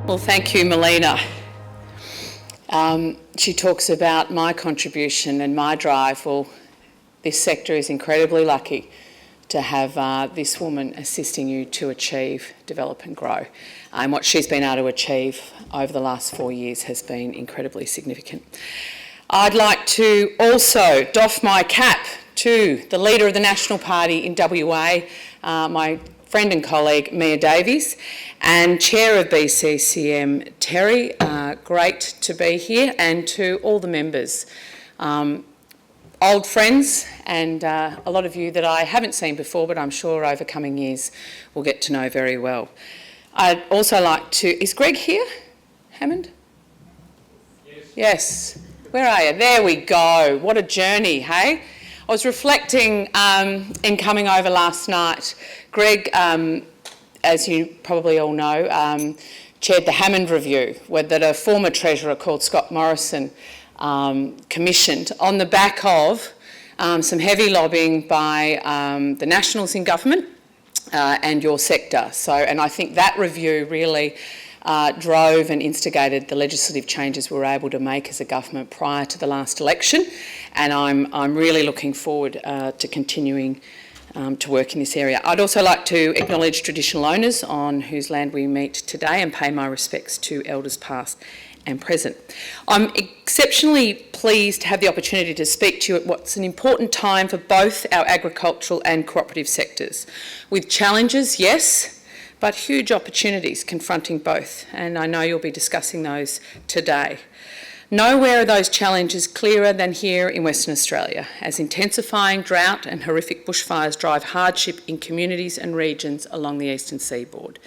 Well, thank you, Melina. She talks about my contribution and my drive. Well, this sector is incredibly lucky to have this woman assisting you to achieve, develop and grow. And what she's been able to achieve over the last 4 years has been incredibly significant. I'd like to also doff my cap to the leader of the National Party in WA, my friend and colleague Mia Davies, and Chair of BCCM Terry. Great to be here, and to all the members. Old friends and a lot of you that I haven't seen before, but I'm sure over coming years we'll get to know very well. I'd also like to... Is Greg here? Hammond? Yes. Where are you? There we go. What a journey, hey? I was reflecting in coming over last night. Greg, as you probably all know, chaired the Hammond Review, that a former Treasurer called Scott Morrison commissioned on the back of some heavy lobbying by the Nationals in government and your sector. And I think that review really drove and instigated the legislative changes we were able to make as a government prior to the last election, and I'm really looking forward to continuing to work in this area. I'd also like to acknowledge traditional owners on whose land we meet today and pay my respects to elders past and present. I'm exceptionally pleased to have the opportunity to speak to you at what's an important time for both our agricultural and cooperative sectors, with challenges, yes, but huge opportunities confronting both, and I know you'll be discussing those today. Nowhere are those challenges clearer than here in Western Australia, as intensifying drought and horrific bushfires drive hardship in communities and regions along the eastern seaboard.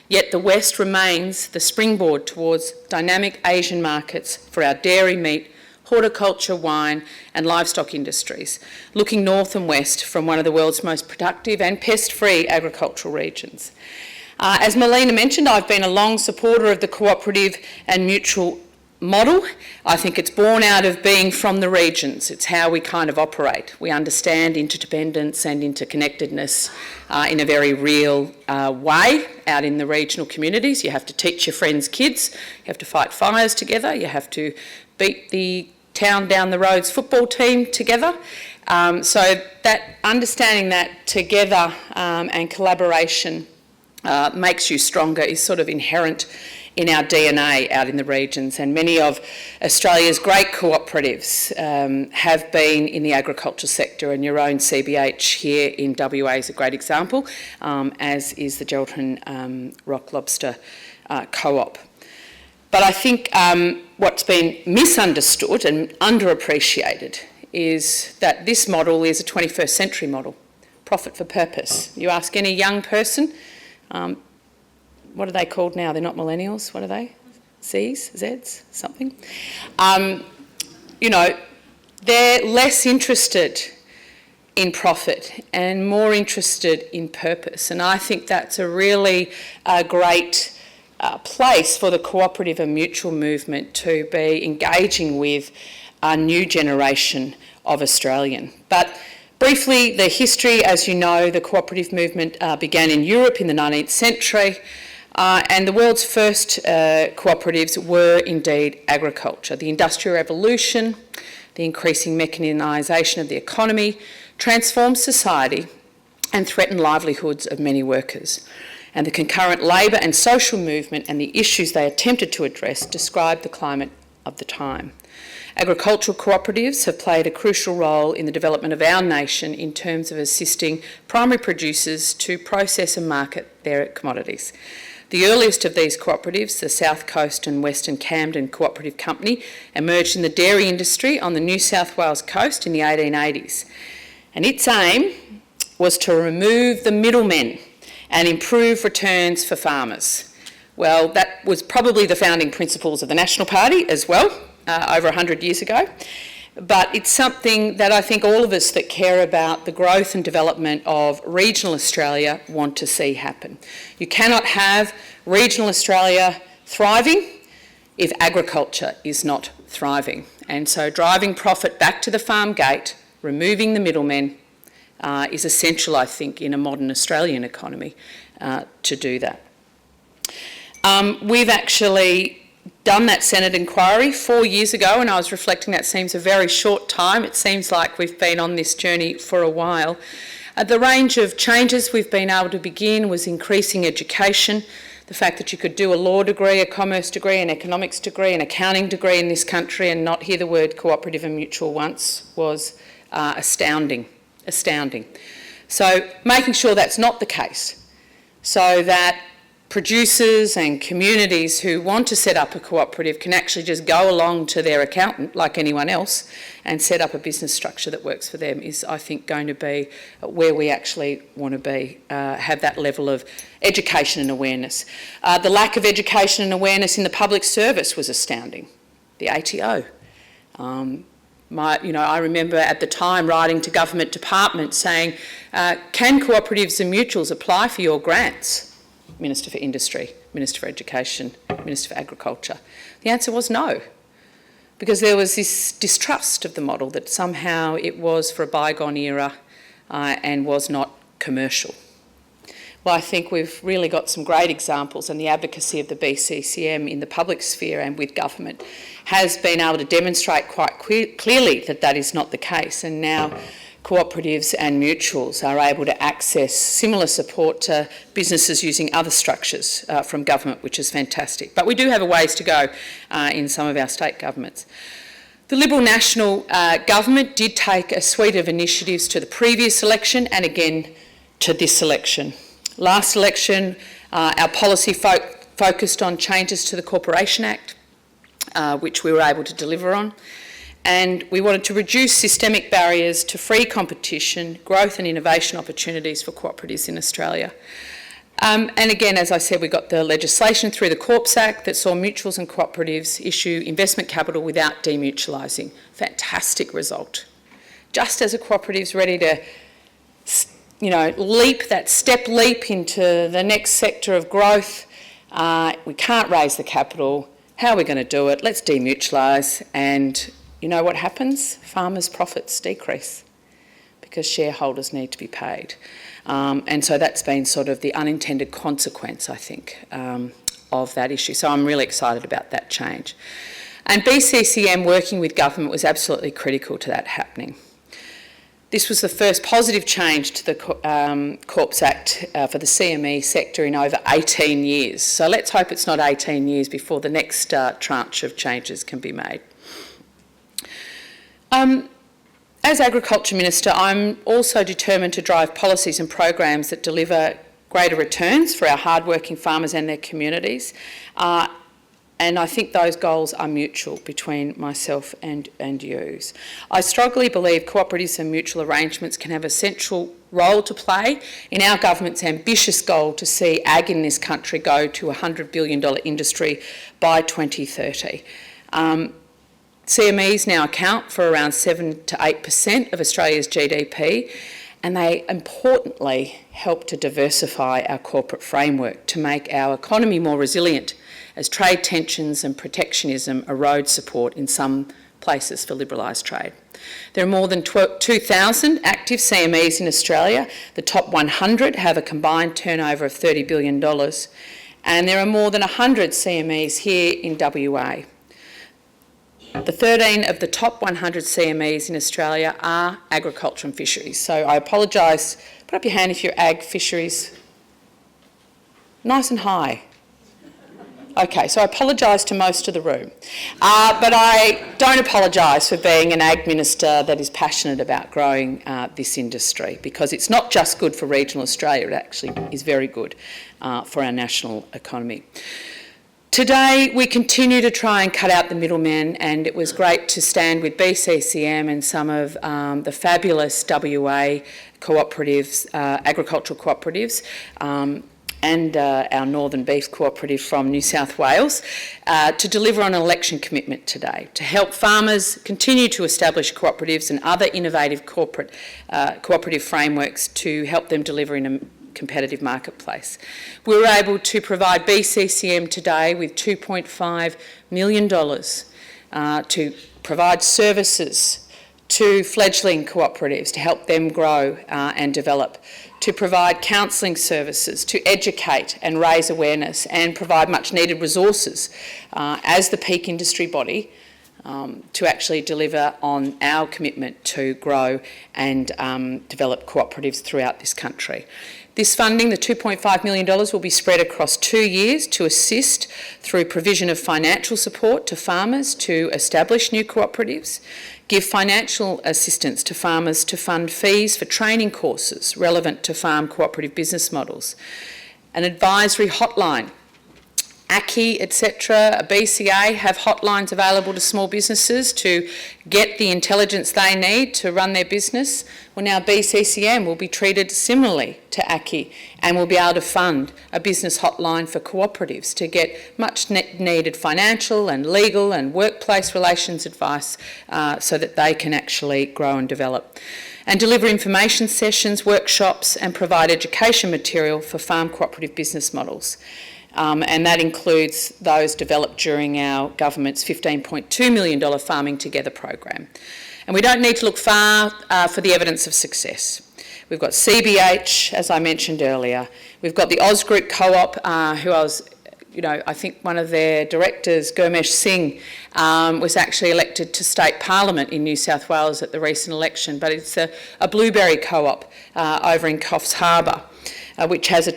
Yet the West remains the springboard towards dynamic Asian markets for our dairy, meat, horticulture, wine and livestock industries, looking north and west from one of the world's most productive and pest-free agricultural regions. As Melina mentioned, I've been a long supporter of the cooperative and mutual model. I think it's born out of being from the regions. It's how we kind of operate. We understand interdependence and interconnectedness in a very real way out in the regional communities. You have to teach your friends' kids, you have to fight fires together, you have to beat the town down the road's football team together. So that understanding that together and collaboration makes you stronger is sort of inherent in our DNA out in the regions, and many of Australia's great cooperatives have been in the agriculture sector, and your own CBH here in WA is a great example, as is the Geraldton Rock Lobster Co-op. But I think what's been misunderstood and underappreciated is that this model is a 21st century model, profit for purpose. You ask any young person, what are they called now? They're not millennials, what are they? Zs, Zs, something? You know, they're less interested in profit and more interested in purpose. And I think that's a really great place for the cooperative and mutual movement to be engaging with a new generation of Australian. But briefly, the history, as you know, the cooperative movement began in Europe in the 19th century, and the world's first cooperatives were indeed agriculture. The Industrial Revolution, the increasing mechanisation of the economy, transformed society and threatened livelihoods of many workers. And the concurrent labour and social movement and the issues they attempted to address described the climate of the time. Agricultural cooperatives have played a crucial role in the development of our nation in terms of assisting primary producers to process and market their commodities. The earliest of these cooperatives, the South Coast and Western Camden Cooperative Company, emerged in the dairy industry on the New South Wales coast in the 1880s. And its aim was to remove the middlemen and improve returns for farmers. Well, that was probably the founding principles of the National Party as well, over 100 years ago. But it's something that I think all of us that care about the growth and development of regional Australia want to see happen. You cannot have regional Australia thriving if agriculture is not thriving. And so driving profit back to the farm gate, removing the middlemen, is essential, I think, in a modern Australian economy to do that. We've actually done that Senate inquiry 4 years ago, and I was reflecting that seems a very short time. It seems like we've been on this journey for a while. The range of changes we've been able to begin was increasing education, the fact that you could do a law degree, a commerce degree, an economics degree, an accounting degree in this country and not hear the word cooperative and mutual once was astounding. So making sure that's not the case, so that producers and communities who want to set up a cooperative can actually just go along to their accountant, like anyone else, and set up a business structure that works for them is, I think, going to be where we actually want to be, have that level of education and awareness. The lack of education and awareness in the public service was astounding. The ATO. I remember at the time writing to government departments saying, can cooperatives and mutuals apply for your grants? Minister for Industry, Minister for Education, Minister for Agriculture. The answer was no, because there was this distrust of the model that somehow it was for a bygone era and was not commercial. Well, I think we've really got some great examples, and the advocacy of the BCCM in the public sphere and with government has been able to demonstrate quite clearly that that is not the case, and now cooperatives and mutuals are able to access similar support to businesses using other structures from government, which is fantastic. But we do have a ways to go in some of our state governments. The Liberal National Government did take a suite of initiatives to the previous election and again to this election. Last election, our policy focused on changes to the Corporation Act, which we were able to deliver on. And we wanted to reduce systemic barriers to free competition, growth and innovation opportunities for cooperatives in Australia. And again, as I said, we got the legislation through the Corps Act that saw mutuals and cooperatives issue investment capital without demutualising. Fantastic result. Just as a cooperative's ready to, step leap into the next sector of growth, we can't raise the capital. How are we going to do it? Let's demutualise, and you know what happens? Farmers' profits decrease because shareholders need to be paid. And so that's been sort of the unintended consequence, I think, of that issue. So I'm really excited about that change. And BCCM working with government was absolutely critical to that happening. This was the first positive change to the Corps Act for the CME sector in over 18 years. So let's hope it's not 18 years before the next tranche of changes can be made. As Agriculture Minister, I'm also determined to drive policies and programs that deliver greater returns for our hardworking farmers and their communities. And I think those goals are mutual between myself and yous. I strongly believe cooperatives and mutual arrangements can have a central role to play in our government's ambitious goal to see ag in this country go to a $100 billion industry by 2030. CMEs now account for around 7 to 8% of Australia's GDP, and they importantly help to diversify our corporate framework to make our economy more resilient as trade tensions and protectionism erode support in some places for liberalised trade. There are more than 2,000 active CMEs in Australia. The top 100 have a combined turnover of $30 billion, and there are more than 100 CMEs here in WA. The 13 of the top 100 CMEs in Australia are agriculture and fisheries. So I apologise. Put up your hand if you're ag fisheries. Nice and high. Okay, so I apologise to most of the room. But I don't apologise for being an ag minister that is passionate about growing this industry, because it's not just good for regional Australia, it actually is very good for our national economy. Today, we continue to try and cut out the middlemen, and it was great to stand with BCCM and some of the fabulous WA cooperatives, agricultural cooperatives, and our Northern Beef Cooperative from New South Wales to deliver on an election commitment today to help farmers continue to establish cooperatives and other innovative cooperative frameworks to help them deliver in a competitive marketplace. We were able to provide BCCM today with $2.5 million to provide services to fledgling cooperatives to help them grow and develop, to provide counselling services, to educate and raise awareness and provide much needed resources as the peak industry body to actually deliver on our commitment to grow and develop cooperatives throughout this country. This funding, the $2.5 million, will be spread across 2 years to assist through provision of financial support to farmers to establish new cooperatives, give financial assistance to farmers to fund fees for training courses relevant to farm cooperative business models, an advisory hotline. ACCI, etc., BCA have hotlines available to small businesses to get the intelligence they need to run their business. Well, now BCCM will be treated similarly to ACCI and will be able to fund a business hotline for cooperatives to get much needed financial and legal and workplace relations advice so that they can actually grow and develop. And deliver information sessions, workshops and provide education material for farm cooperative business models. And that includes those developed during our government's $15.2 million Farming Together program. And we don't need to look far for the evidence of success. We've got CBH, as I mentioned earlier. We've got the Oz Group Co-op, who I think one of their directors, Gurmesh Singh, was actually elected to state parliament in New South Wales at the recent election, but it's a blueberry co-op over in Coffs Harbour, which has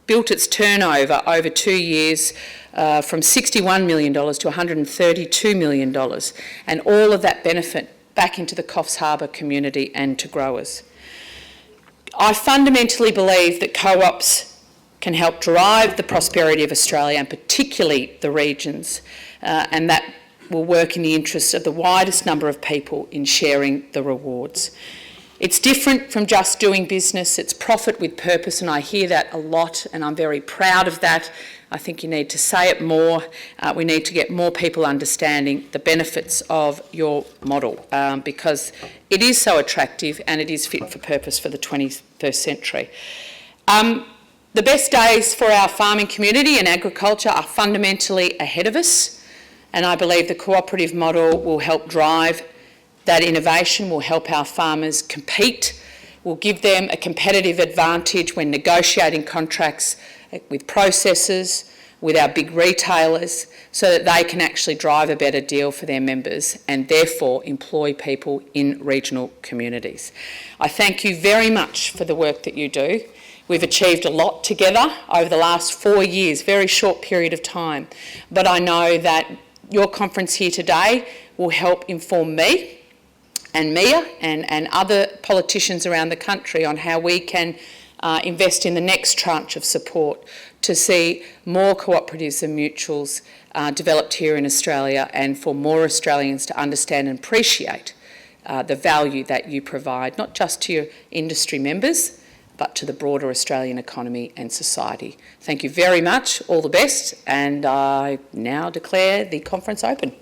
built its turnover over 2 years from $61 million to $132 million, and all of that benefit back into the Coffs Harbour community and to growers. I fundamentally believe that co-ops can help drive the prosperity of Australia and particularly the regions, and that will work in the interests of the widest number of people in sharing the rewards. It's different from just doing business, it's profit with purpose, and I hear that a lot and I'm very proud of that. I think you need to say it more. We need to get more people understanding the benefits of your model because it is so attractive and it is fit for purpose for the 21st century. The best days for our farming community and agriculture are fundamentally ahead of us, and I believe the cooperative model will help drive that innovation, will help our farmers compete, will give them a competitive advantage when negotiating contracts with processors, with our big retailers, so that they can actually drive a better deal for their members and therefore employ people in regional communities. I thank you very much for the work that you do. We've achieved a lot together over the last 4 years, very short period of time, but I know that your conference here today will help inform me and Mia and other politicians around the country on how we can invest in the next tranche of support to see more cooperatives and mutuals developed here in Australia, and for more Australians to understand and appreciate the value that you provide, not just to your industry members, but to the broader Australian economy and society. Thank you very much, all the best, and I now declare the conference open.